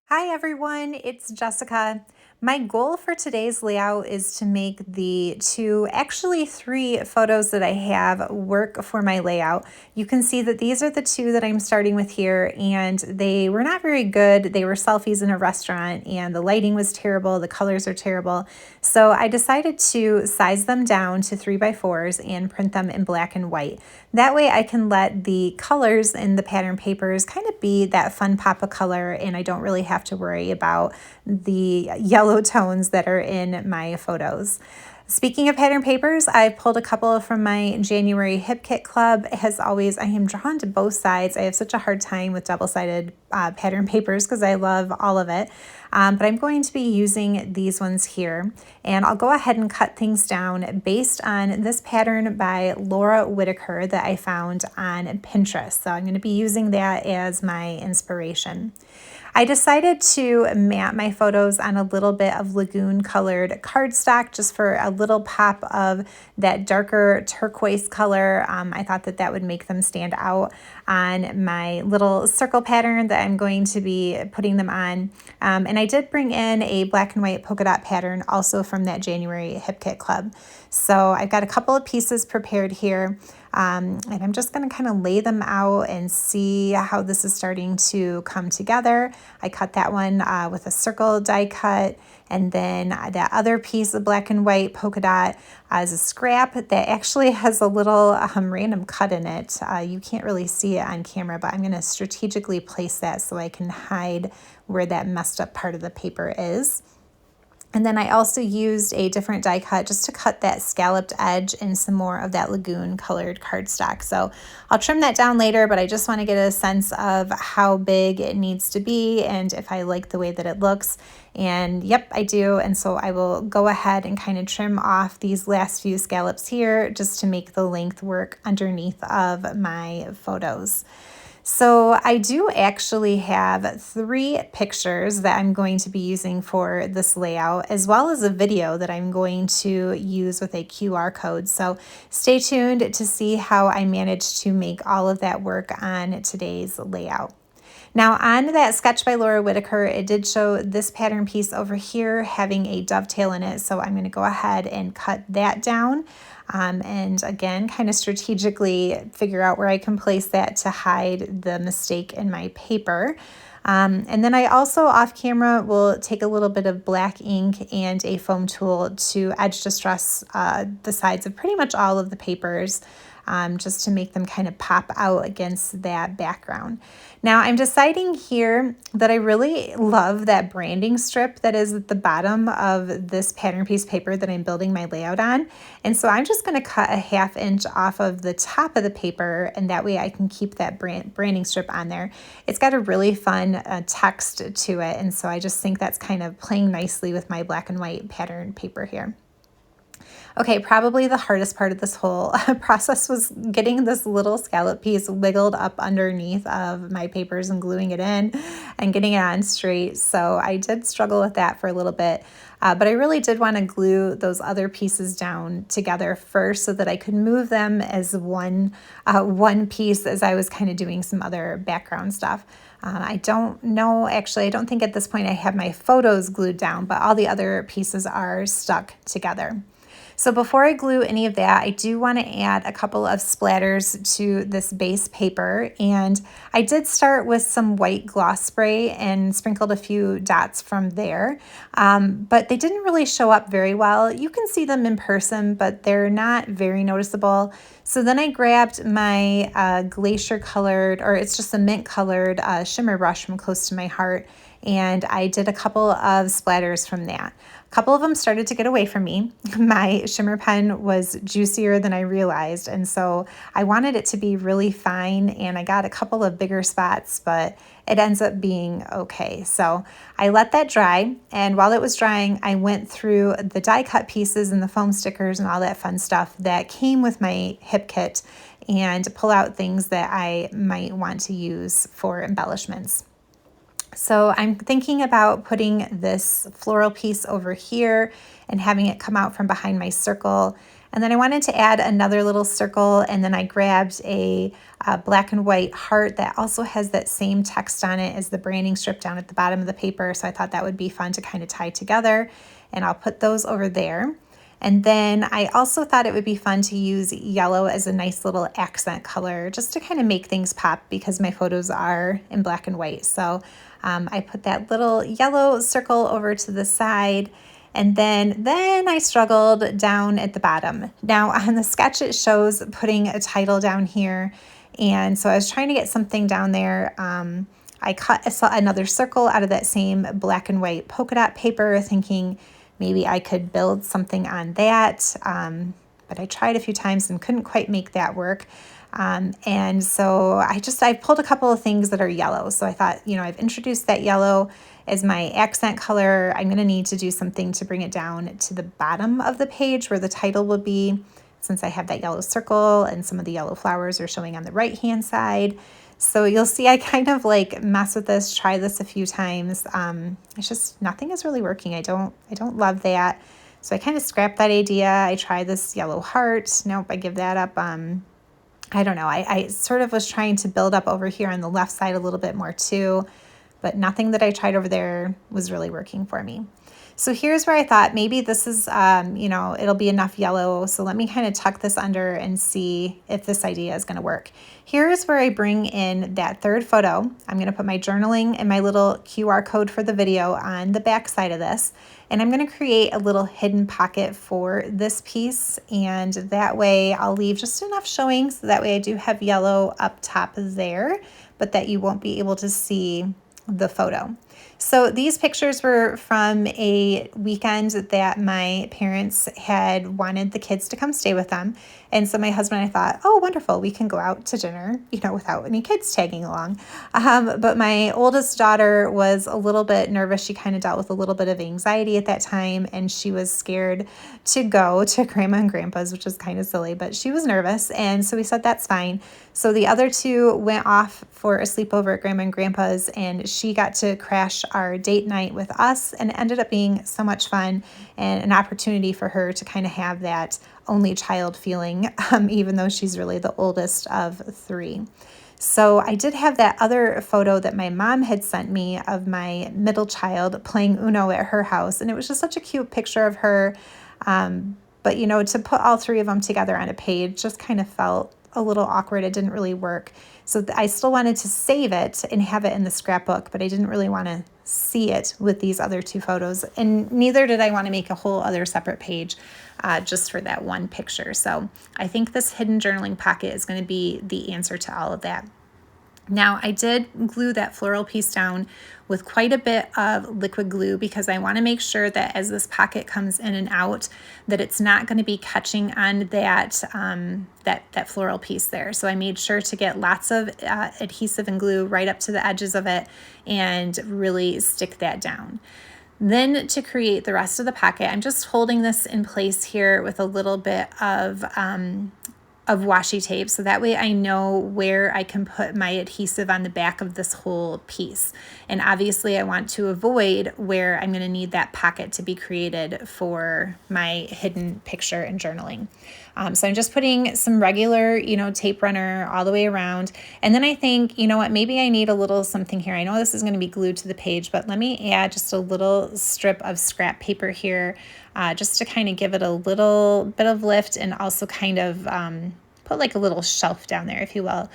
Hi everyone, it's Jessica. My goal for today's layout is to make the actually three photos that I have work for my layout. You can see that these are the two that I'm starting with here, and they were not very good. They were selfies in a restaurant and the lighting was terrible, the colors are terrible. So I decided to size them down to 3x4s and print them in black and white. That way I can let the colors in the pattern papers kind of be that fun pop of color, and I don't really have to worry about the yellow tones that are in my photos. Speaking of pattern papers, I pulled a couple from my January Hip Kit Club. As always, I am drawn to both sides. I have such a hard time with double-sided pattern papers because I love all of it. But I'm going to be using these ones here, and I'll go ahead and cut things down based on this pattern by Laura Whitaker that I found on Pinterest. So I'm going to be using that as my inspiration. I decided to mat my photos on a little bit of lagoon colored cardstock just for a little pop of that darker turquoise color. I thought that that would make them stand out on my little circle pattern that I'm going to be putting them on. And I did bring in a black and white polka dot pattern also from that January Hip Kit Club. So I've got a couple of pieces prepared here. And I'm just going to kind of lay them out and see how this is starting to come together. I cut that one with a circle die cut, and then that other piece of black and white polka dot is a scrap that actually has a little random cut in it. You can't really see it on camera, but I'm going to strategically place that so I can hide where that messed up part of the paper is. And then I also used a different die cut just to cut that scalloped edge in some more of that lagoon colored cardstock. So I'll trim that down later, but I just want to get a sense of how big it needs to be and if I like the way that it looks. And yep, I do. And so I will go ahead and kind of trim off these last few scallops here just to make the length work underneath of my photos. So I do actually have 3 pictures that I'm going to be using for this layout, as well as a video that I'm going to use with a QR code. So stay tuned to see how I managed to make all of that work on today's layout. Now on that sketch by Laura Whitaker, it did show this pattern piece over here having a dovetail in it. So I'm going to go ahead and cut that down. And again, kind of strategically figure out where I can place that to hide the mistake in my paper. And then I also off camera will take a little bit of black ink and a foam tool to edge distress the sides of pretty much all of the papers. Just to make them kind of pop out against that background. Now I'm deciding here that I really love that branding strip that is at the bottom of this pattern piece paper that I'm building my layout on. And so I'm just going to cut a 1/2 inch off of the top of the paper, and that way I can keep that branding strip on there. It's got a really fun text to it, and so I just think that's kind of playing nicely with my black and white pattern paper here. Okay, probably the hardest part of this whole process was getting this little scallop piece wiggled up underneath of my papers and gluing it in and getting it on straight. So I did struggle with that for a little bit, but I really did want to glue those other pieces down together first so that I could move them as one piece as I was kind of doing some other background stuff. I don't know, actually, I don't think at this point I have my photos glued down, but all the other pieces are stuck together. So before I glue any of that, I do want to add a couple of splatters to this base paper. And I did start with some white gloss spray and sprinkled a few dots from there, but they didn't really show up very well. You can see them in person, but they're not very noticeable. So then I grabbed my glacier colored, or it's just a mint colored shimmer brush from Close to My Heart, and I did a couple of splatters from that. A couple of them started to get away from me. My shimmer pen was juicier than I realized, and so I wanted it to be really fine, and I got a couple of bigger spots, but it ends up being okay. So I let that dry, and while it was drying, I went through the die cut pieces and the foam stickers and all that fun stuff that came with my hip kit and pull out things that I might want to use for embellishments. So I'm thinking about putting this floral piece over here and having it come out from behind my circle. And then I wanted to add another little circle, and then I grabbed a black and white heart that also has that same text on it as the branding strip down at the bottom of the paper. So I thought that would be fun to kind of tie together, and I'll put those over there. And then I also thought it would be fun to use yellow as a nice little accent color just to kind of make things pop because my photos are in black and white. So I put that little yellow circle over to the side. And then I struggled down at the bottom. Now on the sketch, it shows putting a title down here. And so I was trying to get something down there. I cut another circle out of that same black and white polka dot paper, thinking maybe I could build something on that. But I tried a few times and couldn't quite make that work. And so I pulled a couple of things that are yellow. So I thought, I've introduced that yellow as my accent color. I'm going to need to do something to bring it down to the bottom of the page where the title will be, since I have that yellow circle and some of the yellow flowers are showing on the right hand side. So you'll see I kind of like mess with this, try this a few times. It's just nothing is really working. I don't love that. So I kind of scrapped that idea. I tried this yellow heart. Nope, I give that up. I don't know. I sort of was trying to build up over here on the left side a little bit more too, but nothing that I tried over there was really working for me. So here's where I thought maybe this is, it'll be enough yellow. So let me kind of tuck this under and see if this idea is going to work. Here's where I bring in that third photo. I'm going to put my journaling and my little QR code for the video on the back side of this. And I'm going to create a little hidden pocket for this piece. And that way I'll leave just enough showing so that way I do have yellow up top there, but that you won't be able to see the photo. So these pictures were from a weekend that my parents had wanted the kids to come stay with them. And so my husband and I thought, oh, wonderful, we can go out to dinner, without any kids tagging along. But my oldest daughter was a little bit nervous. She kind of dealt with a little bit of anxiety at that time, and she was scared to go to Grandma and Grandpa's, which is kind of silly, but she was nervous. And so we said, that's fine. So the other two went off for a sleepover at Grandma and Grandpa's, and she got to crash our date night with us, and it ended up being so much fun and an opportunity for her to kind of have that only child feeling, even though she's really the oldest of three. So I did have that other photo that my mom had sent me of my middle child playing Uno at her house, and it was just such a cute picture of her. But to put all three of them together on a page just kind of felt a little awkward. It didn't really work. So I still wanted to save it and have it in the scrapbook, but I didn't really want to see it with these other two photos. And neither did I want to make a whole other separate page just for that one picture. So I think this hidden journaling pocket is going to be the answer to all of that. Now I did glue that floral piece down with quite a bit of liquid glue because I want to make sure that as this pocket comes in and out, that it's not going to be catching on that that floral piece there. So I made sure to get lots of adhesive and glue right up to the edges of it and really stick that down. Then to create the rest of the pocket, I'm just holding this in place here with a little bit of washi tape, so that way I know where I can put my adhesive on the back of this whole piece. And obviously I want to avoid where I'm going to need that pocket to be created for my hidden picture and journaling. So I'm just putting some regular, tape runner all the way around. And then I think, maybe I need a little something here. I know this is going to be glued to the page, but let me add just a little strip of scrap paper here, just to kind of give it a little bit of lift and also kind of put like a little shelf down there, if you will,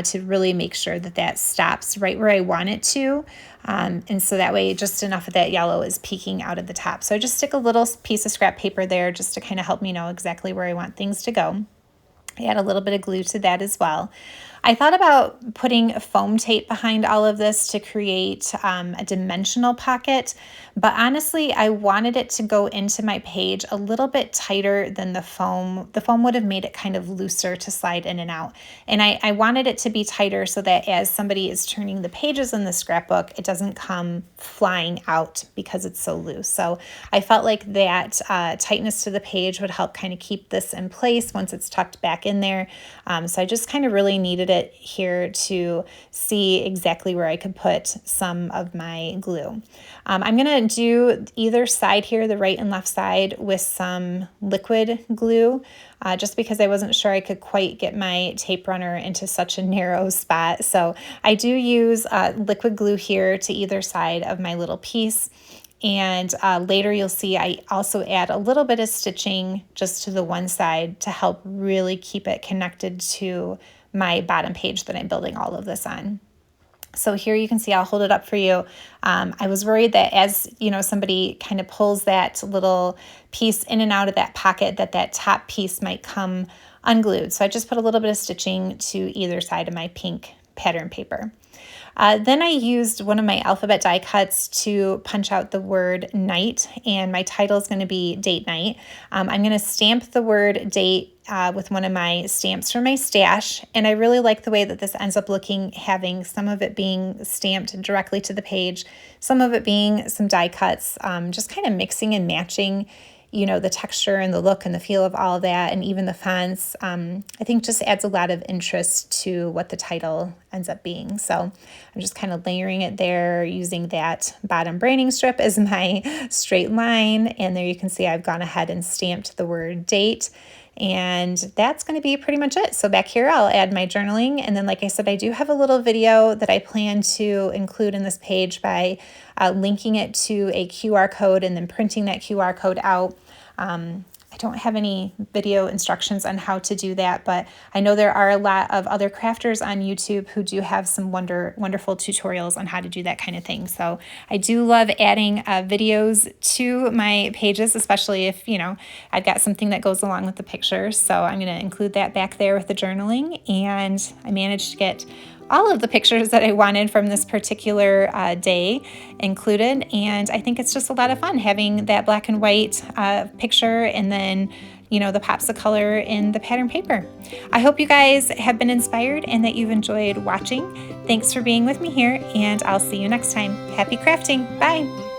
to really make sure that that stops right where I want it to. And so that way just enough of that yellow is peeking out of the top. So I just stick a little piece of scrap paper there just to kind of help me know exactly where I want things to go. I add a little bit of glue to that as well. I thought about putting foam tape behind all of this to create a dimensional pocket, but honestly, I wanted it to go into my page a little bit tighter than the foam. The foam would have made it kind of looser to slide in and out. And I wanted it to be tighter so that as somebody is turning the pages in the scrapbook, it doesn't come flying out because it's so loose. So I felt like that tightness to the page would help kind of keep this in place once it's tucked back in there. So I just kind of really needed it here to see exactly where I could put some of my glue. I'm going to do either side here, the right and left side, with some liquid glue, just because I wasn't sure I could quite get my tape runner into such a narrow spot. So I do use liquid glue here to either side of my little piece. And later you'll see I also add a little bit of stitching just to the one side to help really keep it connected to my bottom page that I'm building all of this on. So here you can see, I'll hold it up for you. I was worried that as somebody kind of pulls that little piece in and out of that pocket, that top piece might come unglued. So I just put a little bit of stitching to either side of my pink pattern paper. Then I used one of my alphabet die cuts to punch out the word night, and my title is going to be date night. I'm going to stamp the word date with one of my stamps from my stash, and I really like the way that this ends up looking, having some of it being stamped directly to the page, some of it being some die cuts, just kind of mixing and matching the texture and the look and the feel of all of that, and even the fonts, I think just adds a lot of interest to what the title ends up being. So I'm just kind of layering it there using that bottom branding strip as my straight line. And there you can see I've gone ahead and stamped the word date. And that's going to be pretty much it. So back here, I'll add my journaling. And then, like I said, I do have a little video that I plan to include in this page by linking it to a QR code and then printing that QR code out. I don't have any video instructions on how to do that, but I know there are a lot of other crafters on YouTube who do have some wonderful tutorials on how to do that kind of thing. So I do love adding videos to my pages, especially if, I've got something that goes along with the pictures. So I'm going to include that back there with the journaling, and I managed to get all of the pictures that I wanted from this particular day included. And I think it's just a lot of fun having that black and white picture and then, the pops of color in the pattern paper. I hope you guys have been inspired and that you've enjoyed watching. Thanks for being with me here, and I'll see you next time. Happy crafting. Bye.